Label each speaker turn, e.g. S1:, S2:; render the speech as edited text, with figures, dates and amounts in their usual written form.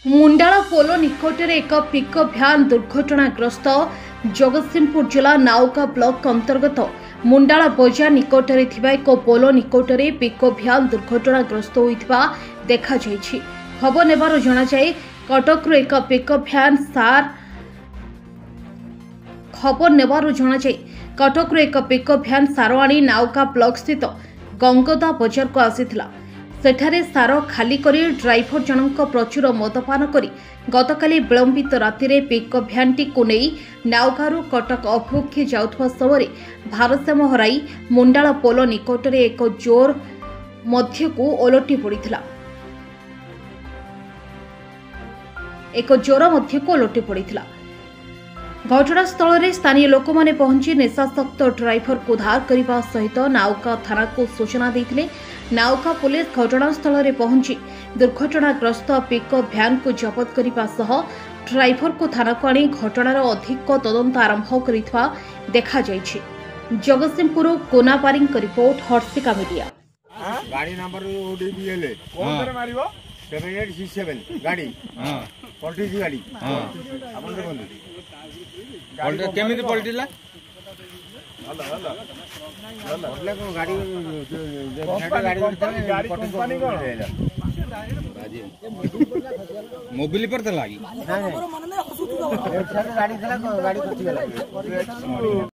S1: मुंडाला पोलो निकटरे एक pickup van दुर्घटनाग्रस्त। जगतसिंहपुर जिला नाउका ब्लॉक अंतर्गत मुंडाला बजार निकटरे थिबा एक पोलो निकटरे पिकअप भ्यान दुर्घटनाग्रस्त होइथिबा देखा जायछि। खबर नेबार जणा जाय कटकरो एक पिकअप भ्यान सार खबर नेबार जणा जाय कटकरो एक पिकअप भ्यान सारवाणी नाउका ब्लॉक स्थित गंगदा बजार को आसीथिला। सेठारे सार खाली करी ड्राइवर जनक प्रचुर मदपान करी गतकाली विलंबित राति पिकअप भ्यानटी को नहीं नाउकारू कटक अभिमुखे जाउथवा समय भारसाम्य हराई मुंडाला पोलो निकटरे एक जोर मध्यकू ओलटी पड़िथिला। घटनास्थल में स्थानीय लोक मैंने पहुंची निशासक्त ड्राइवर को उद्धार करने सहित नाउका थाना को सूचना देते। नाउका पुलिस घटनास्थल में पहुंची दुर्घटनाग्रस्त पिकअप भ्यान को जबत करने सह ड्राइवर को थाना को आनी घटनार अधिक तदंत आरंभ करिथवा देखा जायछि। जगतसिंहपुर कोनापारी रिपोर्ट हर्षिका मीडिया।
S2: गाड़ी नंबर ओडीबीएल कोन रे मारिबो 7867 गाड़ी पलटी गाड़ी आपन देखन गाड़ी केमिति पलटिला हल्ला को गाड़ी गाड़ी कंपनी को मोबिल पर त लागी गाड़ी थला गाड़ी कथि गेला।